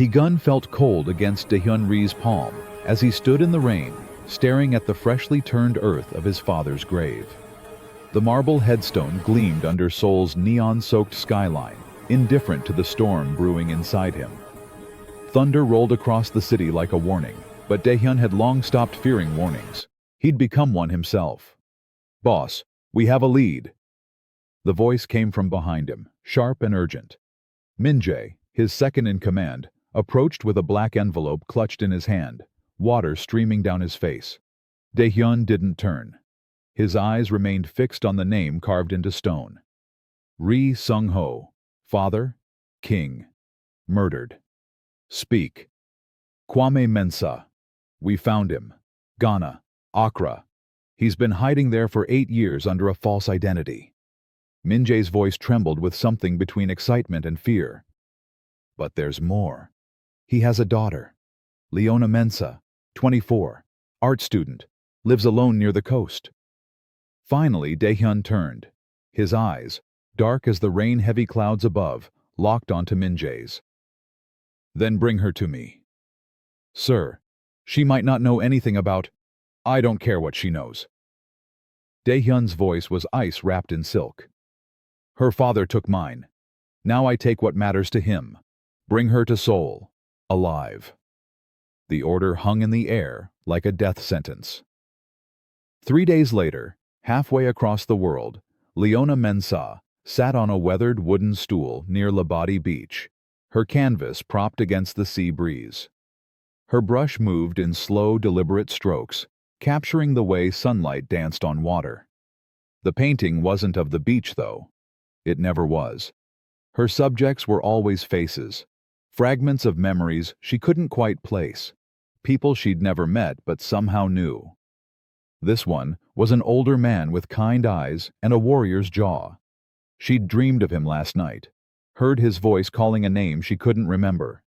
Gun felt cold against Rhee's palm as he stood in the rain, staring at the freshly turned earth of his father's grave. The marble headstone gleamed under Seoul's neon-soaked skyline, indifferent to the storm brewing inside him. Thunder rolled across the city like a warning, but Daehyun had long stopped fearing warnings. He'd become one himself. "Boss, we have a lead." The voice came from behind him, sharp and urgent. Min-jae, his second in command, approached with a black envelope clutched in his hand, water streaming down his face. Daehyun didn't turn. His eyes remained fixed on the name carved into stone. Rhee Sung-ho, father, king, murdered. Speak. Kwame Mensah. We found him. Ghana, Accra. He's been hiding there for 8 years under a false identity. Min-jae's voice trembled with something between excitement and fear. But there's more. He has a daughter. Leona Mensah, 24, art student, lives alone near the coast. Finally, Daehyun turned. His eyes, dark as the rain-heavy clouds above, locked onto Min-jae's. "Then bring her to me." "Sir, she might not know anything about—" "I don't care what she knows." Daehyun's voice was ice wrapped in silk. "Her father took mine. Now I take what matters to him. Bring her to Seoul, alive." The order hung in the air like a death sentence. 3 days later, halfway across the world, Leona Mensah sat on a weathered wooden stool near Labadi Beach, her canvas propped against the sea breeze. Her brush moved in slow, deliberate strokes, capturing the way sunlight danced on water. The painting wasn't of the beach, though. It never was. Her subjects were always faces, fragments of memories she couldn't quite place, people she'd never met but somehow knew. This one was an older man with kind eyes and a warrior's jaw. She'd dreamed of him last night, heard his voice calling a name she couldn't remember.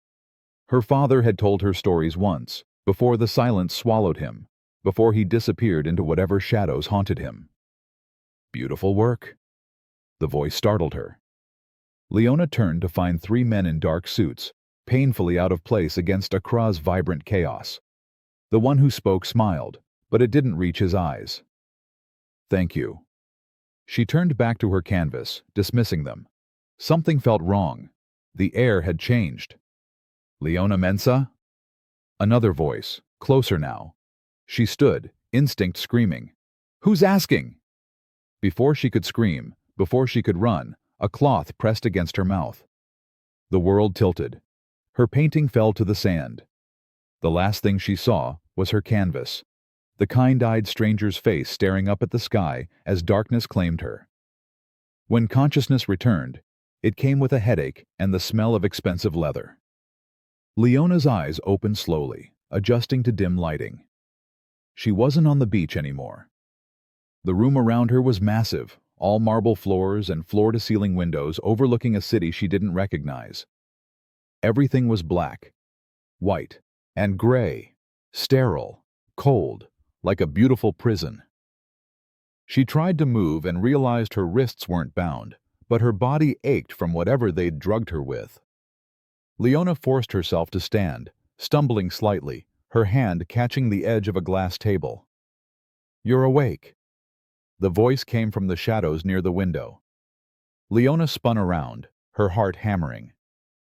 Her father had told her stories once, before the silence swallowed him, before he disappeared into whatever shadows haunted him. "Beautiful work." The voice startled her. Leona turned to find 3 men in dark suits, painfully out of place against Accra's vibrant chaos. The one who spoke smiled, but it didn't reach his eyes. "Thank you." She turned back to her canvas, dismissing them. Something felt wrong. The air had changed. "Leona Mensah?" Another voice, closer now. She stood, instinct screaming. "Who's asking?" Before she could scream, before she could run, a cloth pressed against her mouth. The world tilted. Her painting fell to the sand. The last thing she saw was her canvas, the kind-eyed stranger's face staring up at the sky as darkness claimed her. When consciousness returned, it came with a headache and the smell of expensive leather. Leona's eyes opened slowly, adjusting to dim lighting. She wasn't on the beach anymore. The room around her was massive, all marble floors and floor-to-ceiling windows overlooking a city she didn't recognize. Everything was black, white, and gray, sterile, cold, like a beautiful prison. She tried to move and realized her wrists weren't bound, but her body ached from whatever they'd drugged her with. Leona forced herself to stand, stumbling slightly, her hand catching the edge of a glass table. "You're awake." The voice came from the shadows near the window. Leona spun around, her heart hammering.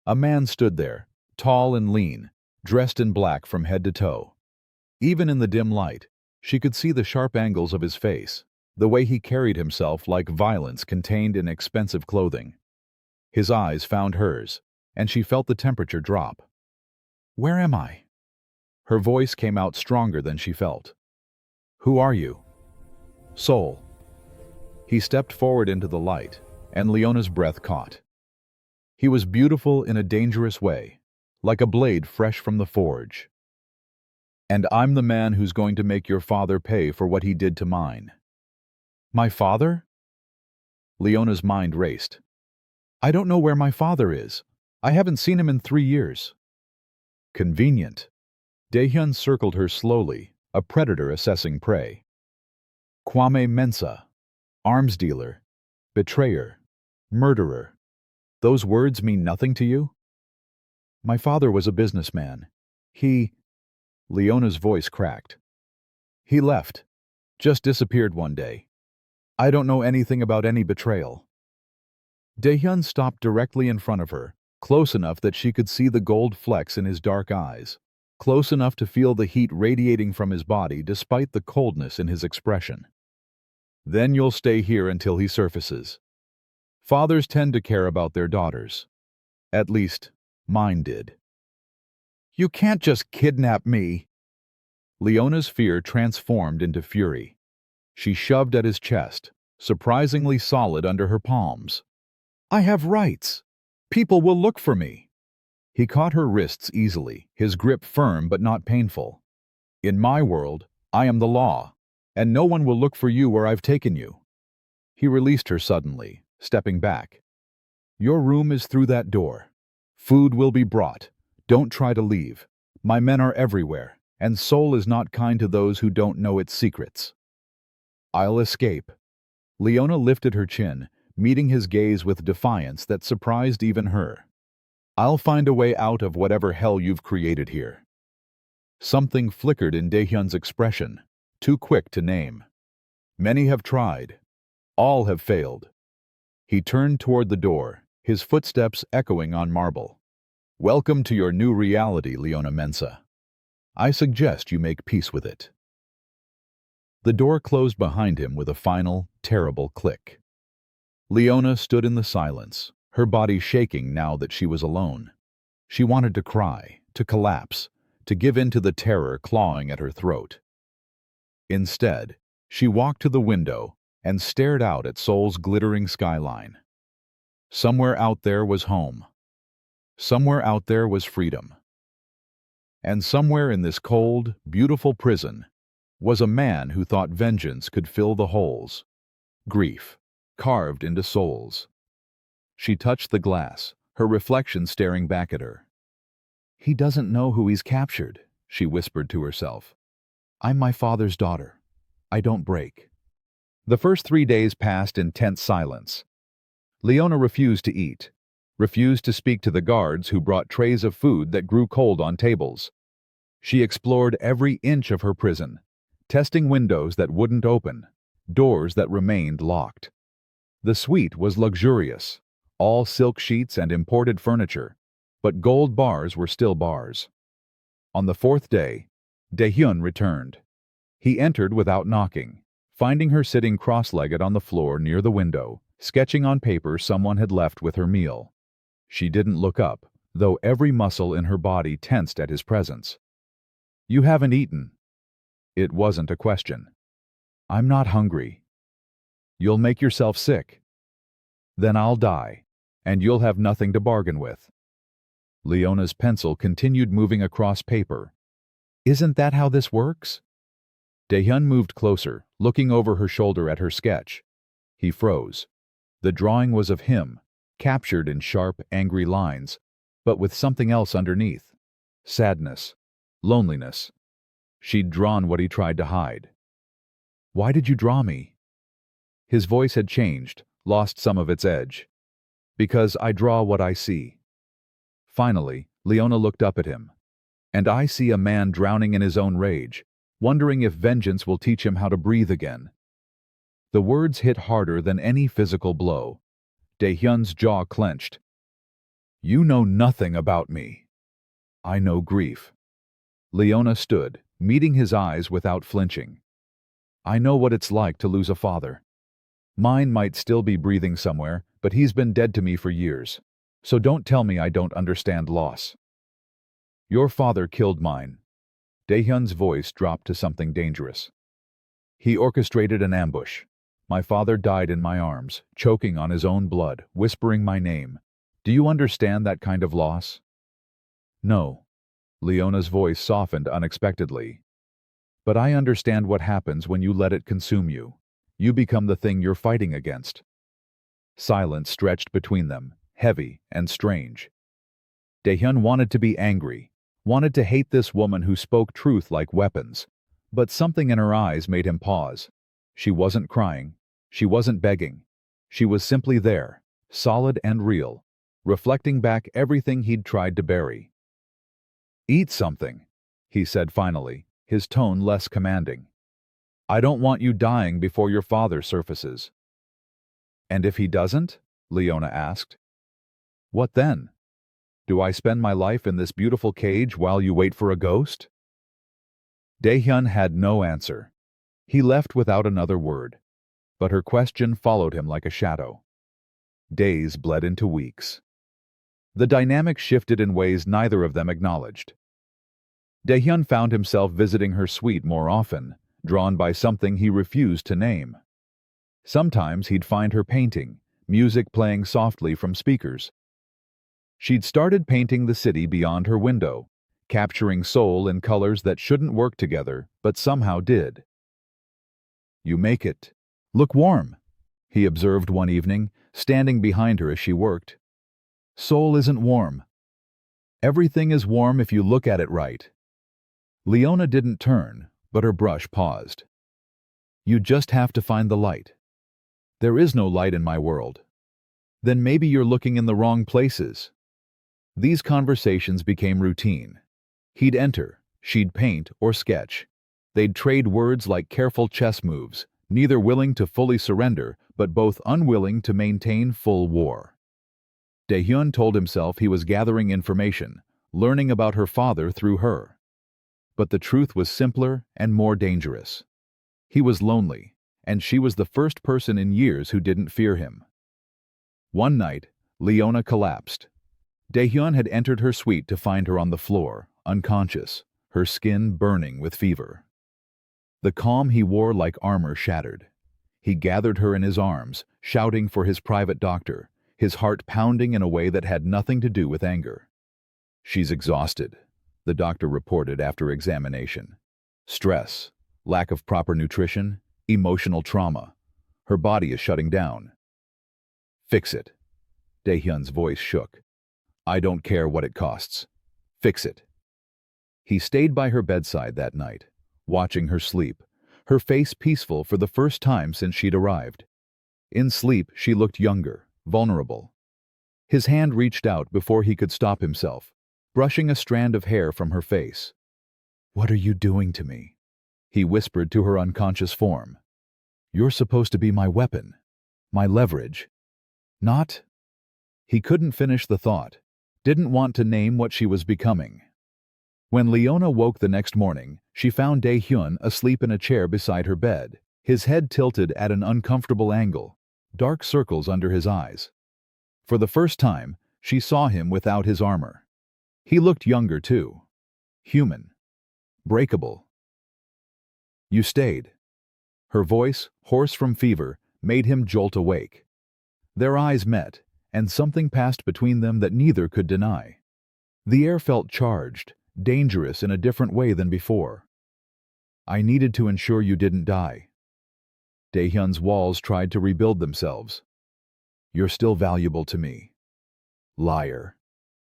A man stood there, tall and lean, dressed in black from head to toe. Even in the dim light, she could see the sharp angles of his face, the way he carried himself like violence contained in expensive clothing. His eyes found hers, and she felt the temperature drop. "Where am I?" Her voice came out stronger than she felt. "Who are you?" "Seoul." He stepped forward into the light, and Leona's breath caught. He was beautiful in a dangerous way, like a blade fresh from the forge. "And I'm the man who's going to make your father pay for what he did to mine." "My father?" Leona's mind raced. "I don't know where my father is. I haven't seen him in 3 years." "Convenient." Daehyun circled her slowly, a predator assessing prey. "Kwame Mensah. Arms dealer. Betrayer. Murderer. Those words mean nothing to you?" My father was a businessman. He... Leona's voice cracked. He left. Just disappeared one day. I don't know anything about any betrayal. Daehyun stopped directly in front of her, close enough that she could see the gold flecks in his dark eyes, close enough to feel the heat radiating from his body despite the coldness in his expression. Then you'll stay here until he surfaces. Fathers tend to care about their daughters. At least, mine did. You can't just kidnap me. Leona's fear transformed into fury. She shoved at his chest, surprisingly solid under her palms. I have rights. People will look for me. He caught her wrists easily, his grip firm but not painful. In my world, I am the law, and no one will look for you where I've taken you. He released her suddenly, stepping back. Your room is through that door. Food will be brought. Don't try to leave. My men are everywhere, and Seoul is not kind to those who don't know its secrets. I'll escape. Leona lifted her chin, meeting his gaze with defiance that surprised even her. I'll find a way out of whatever hell you've created here. Something flickered in Daehyun's expression, too quick to name. Many have tried. All have failed. He turned toward the door, his footsteps echoing on marble. Welcome to your new reality, Leona Mensah. I suggest you make peace with it. The door closed behind him with a final, terrible click. Leona stood in the silence, her body shaking now that she was alone. She wanted to cry, to collapse, to give in to the terror clawing at her throat. Instead, she walked to the window and stared out at Seoul's glittering skyline. Somewhere out there was home. Somewhere out there was freedom. And somewhere in this cold, beautiful prison was a man who thought vengeance could fill the holes. Grief, carved into souls. She touched the glass, her reflection staring back at her. He doesn't know who he's captured, she whispered to herself. I'm my father's daughter. I don't break. The first 3 days passed in tense silence. Leona refused to eat, refused to speak to the guards who brought trays of food that grew cold on tables. She explored every inch of her prison, testing windows that wouldn't open, doors that remained locked. The suite was luxurious, all silk sheets and imported furniture, but gold bars were still bars. On the 4th day, Daehyun returned. He entered without knocking, finding her sitting cross-legged on the floor near the window, sketching on paper someone had left with her meal. She didn't look up, though every muscle in her body tensed at his presence. You haven't eaten. It wasn't a question. I'm not hungry. You'll make yourself sick. Then I'll die, and you'll have nothing to bargain with. Leona's pencil continued moving across paper. Isn't that how this works? Daehyun moved closer, looking over her shoulder at her sketch. He froze. The drawing was of him, captured in sharp, angry lines, but with something else underneath. Sadness. Loneliness. She'd drawn what he tried to hide. Why did you draw me? His voice had changed, lost some of its edge. Because I draw what I see. Finally, Leona looked up at him. And I see a man drowning in his own rage, wondering if vengeance will teach him how to breathe again. The words hit harder than any physical blow. Daehyun's jaw clenched. You know nothing about me. I know grief. Leona stood, meeting his eyes without flinching. I know what it's like to lose a father. Mine might still be breathing somewhere, but he's been dead to me for years. So don't tell me I don't understand loss. Your father killed mine. Daehyun's voice dropped to something dangerous. He orchestrated an ambush. My father died in my arms, choking on his own blood, whispering my name. Do you understand that kind of loss? No. Leona's voice softened unexpectedly. But I understand what happens when you let it consume you. You become the thing you're fighting against. Silence stretched between them, heavy and strange. Daehyun wanted to be angry, wanted to hate this woman who spoke truth like weapons, but something in her eyes made him pause. She wasn't crying. She wasn't begging. She was simply there, solid and real, reflecting back everything he'd tried to bury. Eat something, he said finally, his tone less commanding. I don't want you dying before your father surfaces. And if he doesn't? Leona asked. What then? Do I spend my life in this beautiful cage while you wait for a ghost? Daehyun had no answer. He left without another word, but her question followed him like a shadow. Days bled into weeks. The dynamic shifted in ways neither of them acknowledged. Daehyun found himself visiting her suite more often, drawn by something he refused to name. Sometimes he'd find her painting, music playing softly from speakers. She'd started painting the city beyond her window, capturing Seoul in colors that shouldn't work together, but somehow did. You make it look warm, he observed one evening, standing behind her as she worked. Seoul isn't warm. Everything is warm if you look at it right. Leona didn't turn, but her brush paused. You just have to find the light. There is no light in my world. Then maybe you're looking in the wrong places. These conversations became routine. He'd enter, she'd paint or sketch. They'd trade words like careful chess moves, neither willing to fully surrender, but both unwilling to maintain full war. Daehyun told himself he was gathering information, learning about her father through her. But the truth was simpler and more dangerous. He was lonely, and she was the first person in years who didn't fear him. One night, Leona collapsed. Daehyun had entered her suite to find her on the floor, unconscious, her skin burning with fever. The calm he wore like armor shattered. He gathered her in his arms, shouting for his private doctor, his heart pounding in a way that had nothing to do with anger. She's exhausted, the doctor reported after examination. Stress, lack of proper nutrition, emotional trauma. Her body is shutting down. Fix it. Daehyun's voice shook. I don't care what it costs. Fix it. He stayed by her bedside that night, watching her sleep, her face peaceful for the first time since she'd arrived. In sleep, she looked younger, vulnerable. His hand reached out before he could stop himself, brushing a strand of hair from her face. What are you doing to me? He whispered to her unconscious form. You're supposed to be my weapon, my leverage. Not? He couldn't finish the thought, didn't want to name what she was becoming. When Leona woke the next morning, she found Daehyun asleep in a chair beside her bed, his head tilted at an uncomfortable angle, dark circles under his eyes. For the first time, she saw him without his armor. He looked younger too. Human. Breakable. You stayed. Her voice, hoarse from fever, made him jolt awake. Their eyes met, and something passed between them that neither could deny. The air felt charged, dangerous in a different way than before. I needed to ensure you didn't die. Daehyun's walls tried to rebuild themselves. You're still valuable to me. Liar.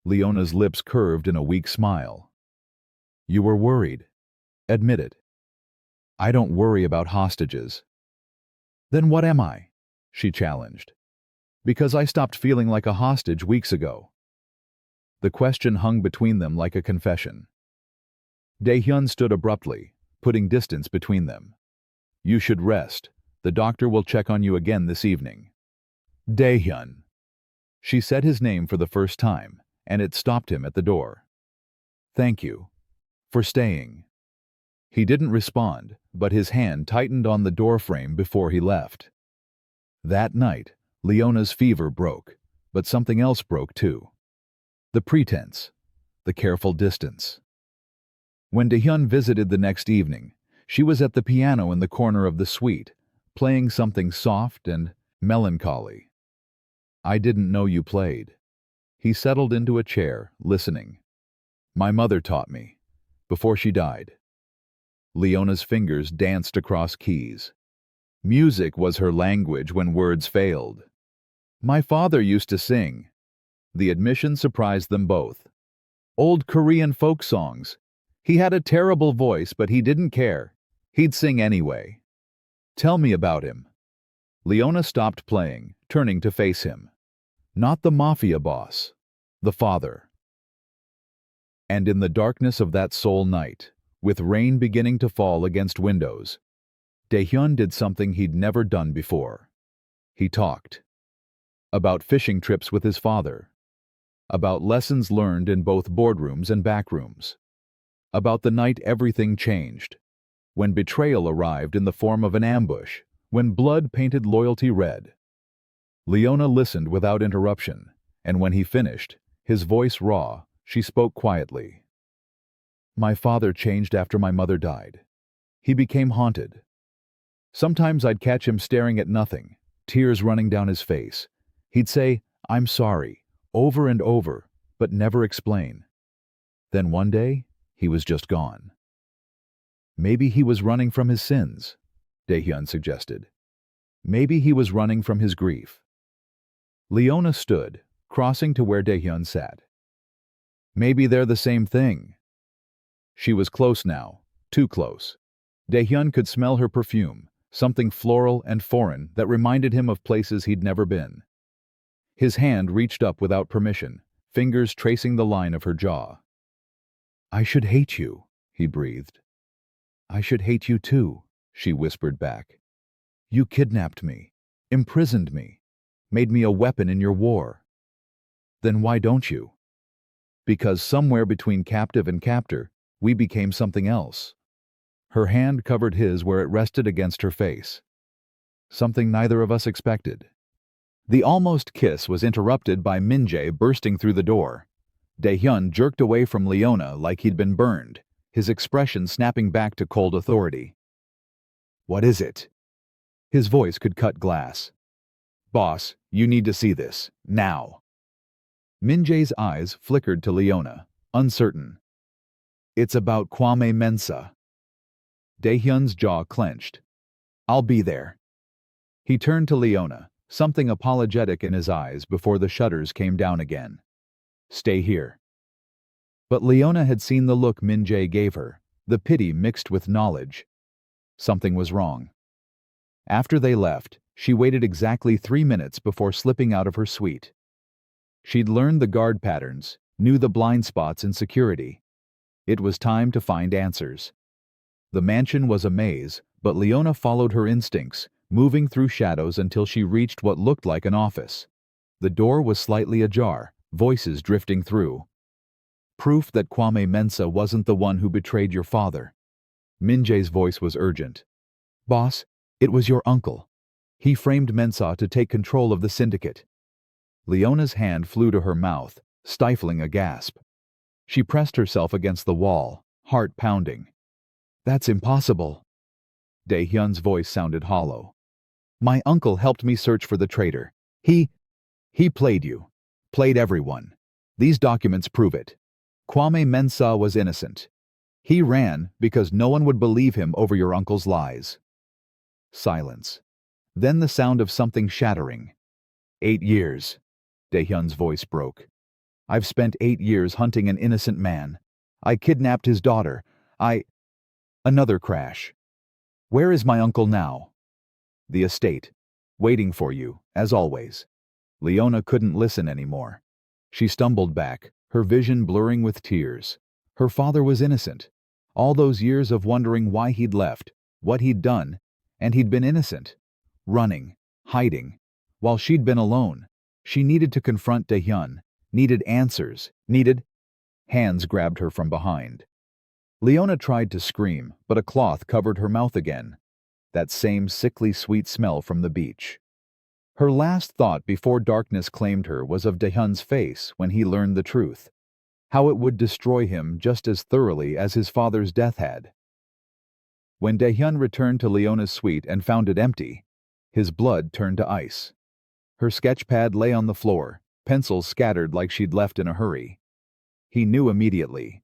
Leona's lips curved in a weak smile. You were worried. Admit it. I don't worry about hostages. Then what am I? She challenged. Because I stopped feeling like a hostage weeks ago. The question hung between them like a confession. Daehyun stood abruptly, putting distance between them. You should rest. The doctor will check on you again this evening. Daehyun. She said his name for the first time, and it stopped him at the door. Thank you. For staying. He didn't respond, but his hand tightened on the doorframe before he left. That night, Leona's fever broke, but something else broke too. The pretense, the careful distance. When Daehyun visited the next evening, she was at the piano in the corner of the suite, playing something soft and melancholy. I didn't know you played. He settled into a chair, listening. My mother taught me, before she died. Leona's fingers danced across keys. Music was her language when words failed. My father used to sing. The admission surprised them both. Old Korean folk songs. He had a terrible voice, but he didn't care. He'd sing anyway. Tell me about him. Leona stopped playing, turning to face him. Not the Mafia boss. The father. And in the darkness of that Seoul night, with rain beginning to fall against windows, Daehyun did something he'd never done before. He talked. About fishing trips with his father. About lessons learned in both boardrooms and backrooms. About the night everything changed. When betrayal arrived in the form of an ambush. When blood painted loyalty red. Leona listened without interruption, and when he finished, his voice raw, she spoke quietly. My father changed after my mother died. He became haunted. Sometimes I'd catch him staring at nothing, tears running down his face. He'd say, I'm sorry, over and over, but never explain. Then one day, he was just gone. Maybe he was running from his sins, Daehyun suggested. Maybe he was running from his grief. Leona stood, crossing to where Daehyun sat. Maybe they're the same thing. She was close now, too close. Daehyun could smell her perfume, something floral and foreign that reminded him of places he'd never been. His hand reached up without permission, fingers tracing the line of her jaw. I should hate you, he breathed. I should hate you too, she whispered back. You kidnapped me, imprisoned me, made me a weapon in your war. Then why don't you? Because somewhere between captive and captor, we became something else. Her hand covered his where it rested against her face. Something neither of us expected. The almost kiss was interrupted by Min-jae bursting through the door. Daehyun jerked away from Leona like he'd been burned, his expression snapping back to cold authority. What is it? His voice could cut glass. Boss, you need to see this, now. Min-jae's eyes flickered to Leona, uncertain. It's about Kwame Mensah. Daehyun's jaw clenched. I'll be there. He turned to Leona, something apologetic in his eyes before the shutters came down again. Stay here. But Leona had seen the look Min-jae gave her, the pity mixed with knowledge. Something was wrong. After they left, she waited exactly 3 minutes before slipping out of her suite. She'd learned the guard patterns, knew the blind spots in security. It was time to find answers. The mansion was a maze, but Leona followed her instincts, moving through shadows until she reached what looked like an office. The door was slightly ajar, voices drifting through. Proof that Kwame Mensah wasn't the one who betrayed your father. Min-jae's voice was urgent. Boss, it was your uncle. He framed Mensah to take control of the syndicate. Leona's hand flew to her mouth, stifling a gasp. She pressed herself against the wall, heart pounding. That's impossible. Daehyun's voice sounded hollow. My uncle helped me search for the traitor. He played you. Played everyone. These documents prove it. Kwame Mensah was innocent. He ran because no one would believe him over your uncle's lies. Silence. Then the sound of something shattering. 8 years. Daehyun's voice broke. I've spent 8 years hunting an innocent man. I kidnapped his daughter. Another crash. Where is my uncle now? The estate. Waiting for you, as always. Leona couldn't listen anymore. She stumbled back, her vision blurring with tears. Her father was innocent. All those years of wondering why he'd left, what he'd done, and he'd been innocent. Running, hiding, while she'd been alone. She needed to confront Daehyun, needed answers, Hands grabbed her from behind. Leona tried to scream, but a cloth covered her mouth again. That same sickly sweet smell from the beach. Her last thought before darkness claimed her was of Daehyun's face when he learned the truth. How it would destroy him just as thoroughly as his father's death had. When Daehyun returned to Leona's suite and found it empty, his blood turned to ice. Her sketchpad lay on the floor, pencils scattered like she'd left in a hurry. He knew immediately.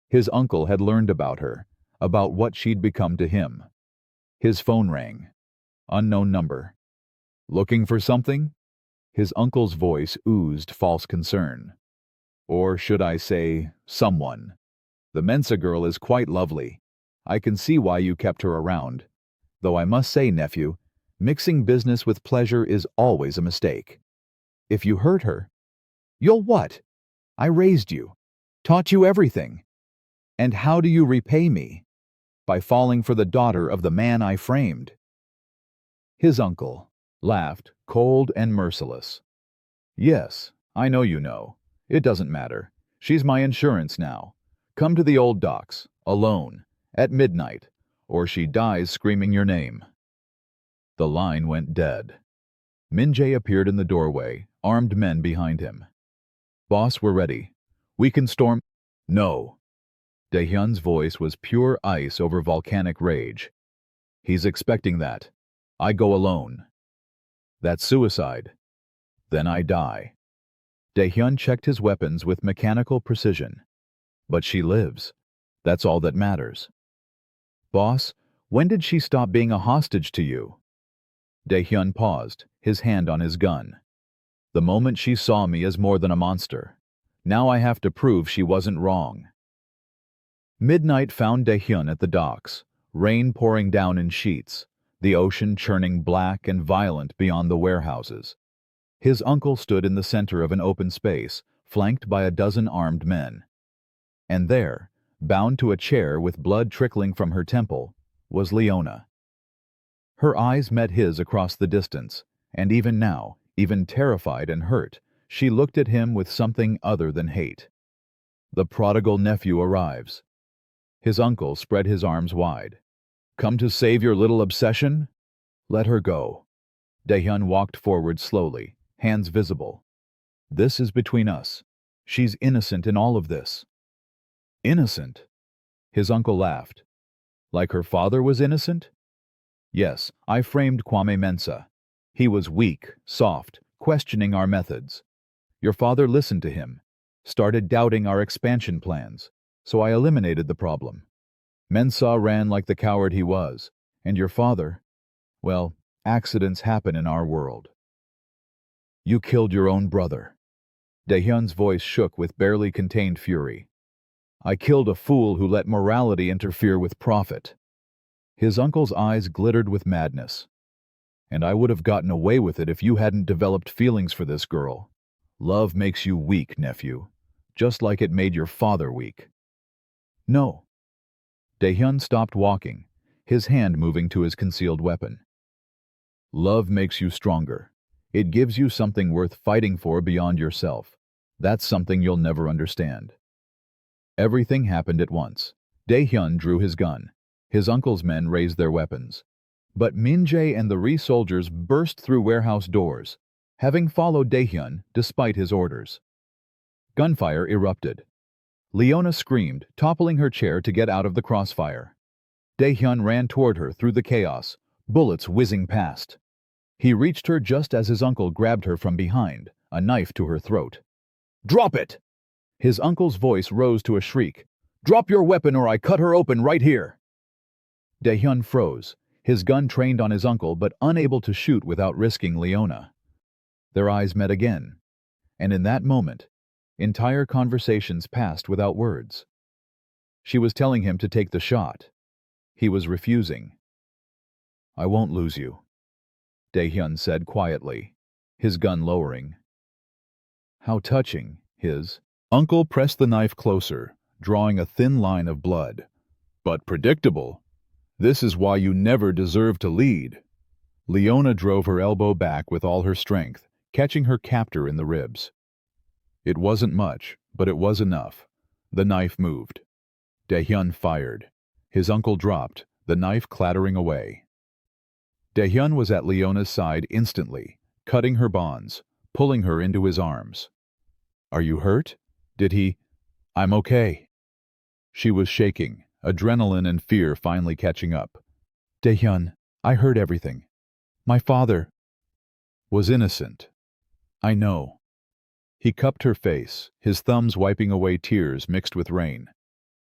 His uncle had learned about her, about what she'd become to him. His phone rang. Unknown number. Looking for something? His uncle's voice oozed false concern. Or should I say, someone. The Mensah girl is quite lovely. I can see why you kept her around. Though I must say, nephew, mixing business with pleasure is always a mistake. If you hurt her, you'll what? I raised you. Taught you everything. And how do you repay me? By falling for the daughter of the man I framed." His uncle laughed, cold and merciless. "Yes, I know you know. It doesn't matter. She's my insurance now. Come to the old docks, alone, at midnight, or she dies screaming your name." The line went dead. Min-jae appeared in the doorway, armed men behind him. "Boss, we're ready. We can storm—" "No." Daehyun's voice was pure ice over volcanic rage. "He's expecting that. I go alone." "That's suicide. Then I die." Daehyun checked his weapons with mechanical precision. "But she lives. That's all that matters." "Boss, when did she stop being a hostage to you?" Daehyun paused, his hand on his gun. "The moment she saw me as more than a monster. Now I have to prove she wasn't wrong." Midnight found Daehyun at the docks, rain pouring down in sheets, the ocean churning black and violent beyond the warehouses. His uncle stood in the center of an open space, flanked by a dozen armed men. And there, bound to a chair with blood trickling from her temple, was Leona. Her eyes met his across the distance, and even now, even terrified and hurt, she looked at him with something other than hate. The prodigal nephew arrives. His uncle spread his arms wide. "Come to save your little obsession? Let her go." Daehyun walked forward slowly, hands visible. "This is between us. She's innocent in all of this." "Innocent?" His uncle laughed. "Like her father was innocent?" "Yes, I framed Kwame Mensah. He was weak, soft, questioning our methods. Your father listened to him, started doubting our expansion plans, so I eliminated the problem. Mensah ran like the coward he was, and your father, well, accidents happen in our world." "You killed your own brother." Daehyun's voice shook with barely contained fury. "I killed a fool who let morality interfere with profit." His uncle's eyes glittered with madness. "And I would have gotten away with it if you hadn't developed feelings for this girl. Love makes you weak, nephew, just like it made your father weak." "No." Daehyun stopped walking, his hand moving to his concealed weapon. "Love makes you stronger. It gives you something worth fighting for beyond yourself. That's something you'll never understand." Everything happened at once. Daehyun drew his gun. His uncle's men raised their weapons. But Min-jae and the Rhee soldiers burst through warehouse doors, having followed Daehyun despite his orders. Gunfire erupted. Leona screamed, toppling her chair to get out of the crossfire. Daehyun ran toward her through the chaos, bullets whizzing past. He reached her just as his uncle grabbed her from behind, a knife to her throat. "Drop it!" His uncle's voice rose to a shriek. "Drop your weapon or I cut her open right here!" Daehyun froze, his gun trained on his uncle but unable to shoot without risking Leona. Their eyes met again, and in that moment, entire conversations passed without words. She was telling him to take the shot. He was refusing. "I won't lose you," Daehyun said quietly, his gun lowering. How touching, his uncle pressed the knife closer, drawing a thin line of blood. "But predictable. This is why you never deserve to lead." Leona drove her elbow back with all her strength, catching her captor in the ribs. It wasn't much, but it was enough. The knife moved. Daehyun fired. His uncle dropped, the knife clattering away. Daehyun was at Leona's side instantly, cutting her bonds, pulling her into his arms. "Are you hurt? Did he—" "I'm okay." She was shaking, adrenaline and fear finally catching up. "Daehyun, I heard everything. My father was innocent. I know." He cupped her face, his thumbs wiping away tears mixed with rain.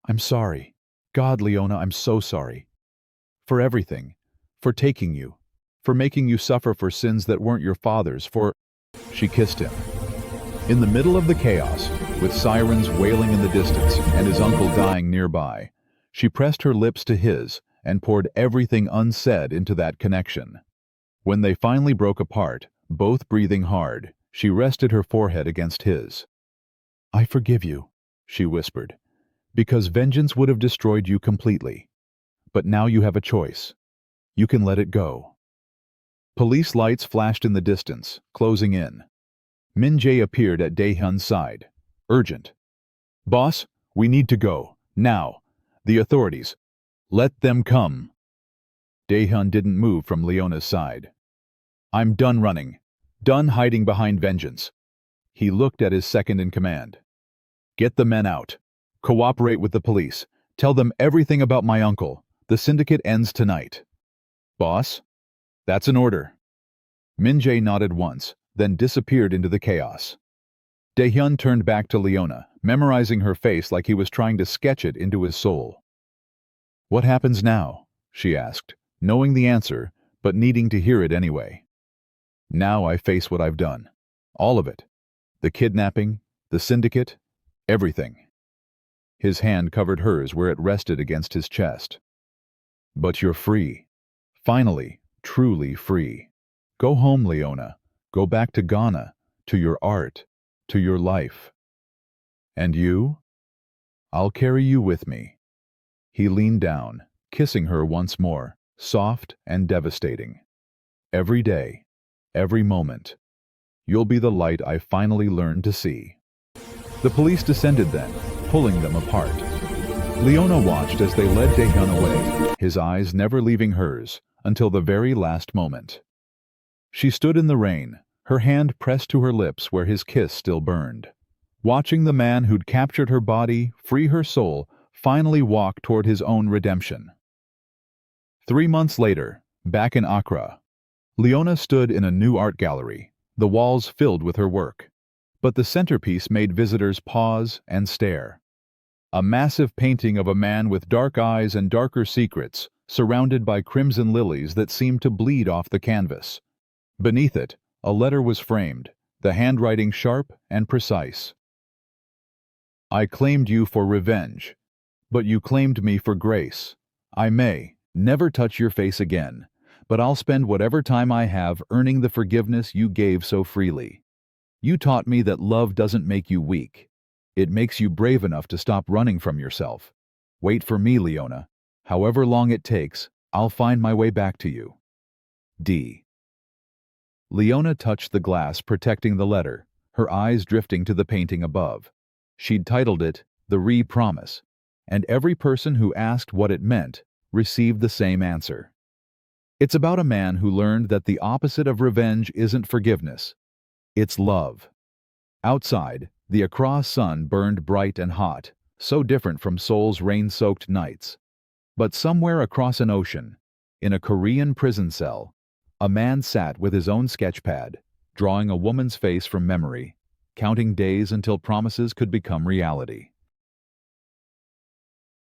"I'm sorry. God, Leona, I'm so sorry. For everything. For taking you. For making you suffer for sins that weren't your father's, for—" She kissed him. In the middle of the chaos, with sirens wailing in the distance and his uncle dying nearby, she pressed her lips to his and poured everything unsaid into that connection. When they finally broke apart, both breathing hard, she rested her forehead against his. "I forgive you," she whispered, because vengeance would have destroyed you completely. But now you have a choice. You can let it go. Police lights flashed in the distance, closing in. Min-jae appeared at Daehyun's side. Urgent. Boss, we need to go. Now. The authorities. Let them come. Daehyun didn't move from Leona's side. I'm done running. Done hiding behind vengeance. He looked at his second-in-command. Get the men out. Cooperate with the police. Tell them everything about my uncle. The syndicate ends tonight. Boss? That's an order. Min-jae nodded once, then disappeared into the chaos. Daehyun turned back to Leona, memorizing her face like he was trying to sketch it into his soul. What happens now? She asked, knowing the answer, but needing to hear it anyway. Now I face what I've done. All of it. The kidnapping, the syndicate, everything. His hand covered hers where it rested against his chest. But you're free. Finally, truly free. Go home, Leona. Go back to Ghana, to your art, to your life. And you? I'll carry you with me. He leaned down, kissing her once more, soft and devastating. Every day, every moment, you'll be the light I finally learned to see. The police descended then, pulling them apart. Leona watched as they led Daehyun away, his eyes never leaving hers, until the very last moment. She stood in the rain, her hand pressed to her lips where his kiss still burned, watching the man who'd captured her body, free her soul, finally walk toward his own redemption. 3 months later, back in Accra, Leona stood in a new art gallery, the walls filled with her work. But the centerpiece made visitors pause and stare. A massive painting of a man with dark eyes and darker secrets, surrounded by crimson lilies that seemed to bleed off the canvas. Beneath it, a letter was framed, the handwriting sharp and precise. I claimed you for revenge, but you claimed me for grace. I may never touch your face again, but I'll spend whatever time I have earning the forgiveness you gave so freely. You taught me that love doesn't make you weak. It makes you brave enough to stop running from yourself. Wait for me, Leona. However long it takes, I'll find my way back to you. D. Leona touched the glass protecting the letter, her eyes drifting to the painting above. She'd titled it, The Rhee Promise, and every person who asked what it meant received the same answer. It's about a man who learned that the opposite of revenge isn't forgiveness. It's love. Outside, the Accra sun burned bright and hot, so different from Seoul's rain-soaked nights. But somewhere across an ocean, in a Korean prison cell, a man sat with his own sketchpad, drawing a woman's face from memory, counting days until promises could become reality.